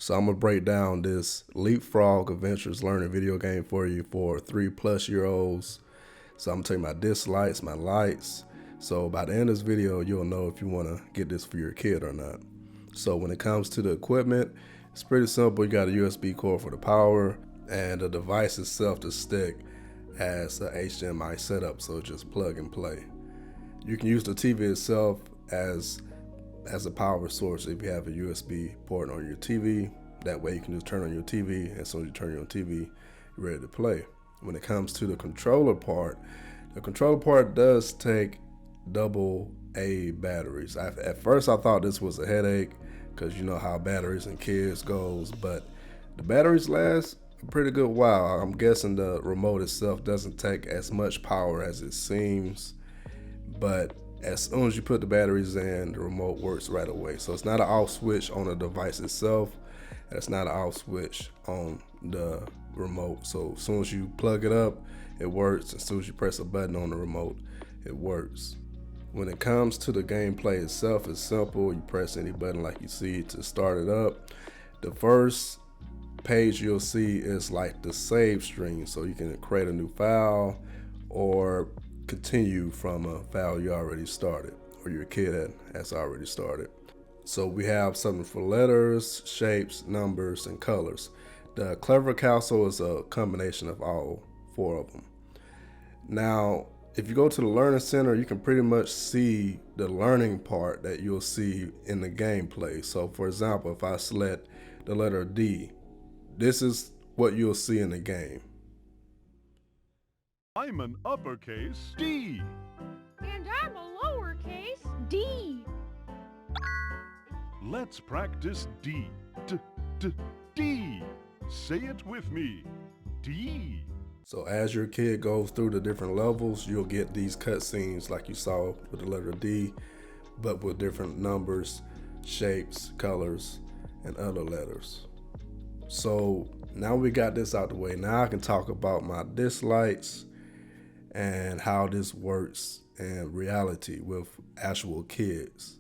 So I'm gonna break down this LeapFrog Adventures Learning video game for you for 3+-year-olds. So I'm gonna tell you my dislikes, my likes. So by the end of this video, you'll know if you wanna get this for your kid or not. So when it comes to the equipment, it's pretty simple. You got a USB cord for the power, and the device itself, the stick, has a HDMI setup, so just plug and play. You can use the TV itself as a power source if you have a USB port on your TV. That way you can just turn on your TV, and as soon as you turn your TV, you're ready to play. When it comes to the controller part does take AA batteries. At first I thought this was a headache, because you know how batteries and kids goes, but the batteries last a pretty good while. I'm guessing the remote itself doesn't take as much power as it seems, but as soon as you put the batteries in, the remote works right away. So it's not an off switch on the device itself, and it's not an off switch on the remote. So as soon as you plug it up, it works. As soon as you press a button on the remote, it works. When it comes to the gameplay itself, it's simple. You press any button like you see to start it up. The first page you'll see is like the save string, so you can create a new file or continue from a file you already started, or your kid has already started. So we have something for letters, shapes, numbers, and colors. The Clever Castle is a combination of all 4 of them. Now, if you go to the Learning Center, you can pretty much see the learning part that you'll see in the gameplay. So for example, if I select the letter D, this is what you'll see in the game. I'm an uppercase D. And I'm a lowercase d. Let's practice D. D. Say it with me. D. So as your kid goes through the different levels, you'll get these cutscenes like you saw with the letter D, but with different numbers, shapes, colors, and other letters. So now we got this out the way. Now I can talk about my dislikes and how this works in reality with actual kids.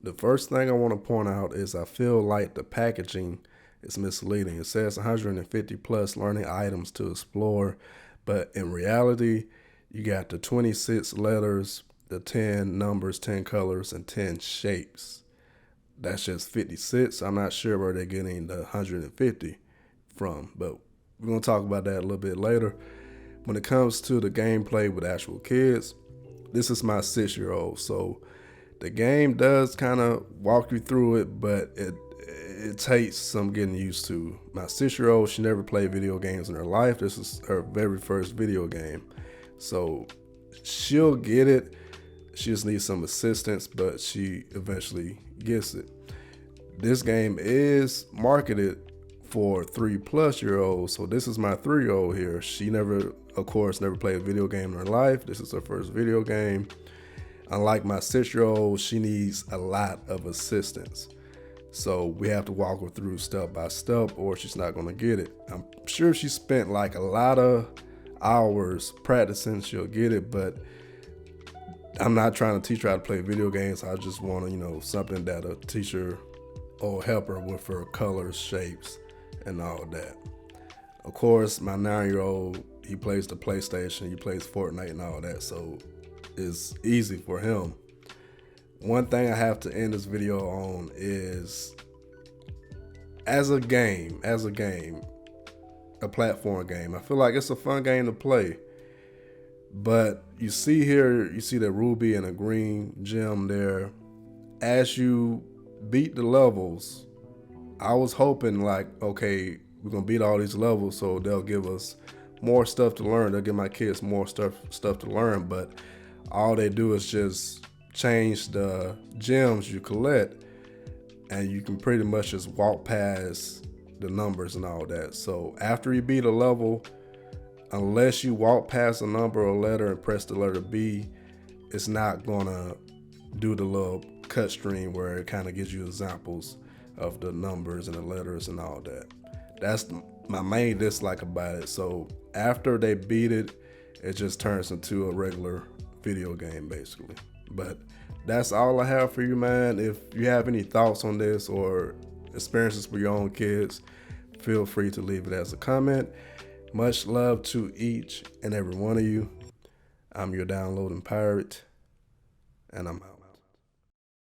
The first thing I want to point out is I feel like the packaging is misleading. It says 150+ learning items to explore, but in reality, you got the 26 letters, the 10 numbers, 10 colors, and 10 shapes. That's just 56. I'm not sure where they're getting the 150 from, but we're gonna talk about that a little bit later. When it comes to the gameplay with actual kids, this is my 6-year-old, so the game does kind of walk you through it, but it takes some getting used to. My 6-year-old, she never played video games in her life. This is her very first video game, so she'll get it. She just needs some assistance, but she eventually gets it. This game is marketed for 3+-year-olds, so this is my 3-year-old here. She never, of course, never played a video game in her life. This is her first video game. Unlike my 6-year-old, she needs a lot of assistance. So we have to walk her through step by step, or she's not gonna get it. I'm sure she spent like a lot of hours practicing, she'll get it, but I'm not trying to teach her how to play video games. I just want to, something that'll teach her or help her with her colors, shapes, and all that. Of course, my 9-year-old, he plays the PlayStation, he plays Fortnite and all that, so it's easy for him. One thing I have to end this video on is, as a game, a platform game, I feel like it's a fun game to play. But you see here, you see the ruby and a green gem there. As you beat the levels, I was hoping like, okay, we're gonna beat all these levels, so they'll give us more stuff to learn. They'll give my kids more stuff to learn, but all they do is just change the gems you collect, and you can pretty much just walk past the numbers and all that. So after you beat a level, unless you walk past a number or letter and press the letter B, it's not gonna do the little cut stream where it kind of gives you examples of the numbers and the letters and all that. That's my main dislike about it. So after they beat it, it just turns into a regular video game basically. But that's all I have for you, man. If you have any thoughts on this, or experiences for your own kids, feel free to leave it as a comment. Much love to each and every one of you. I'm your downloading pirate, and I'm out.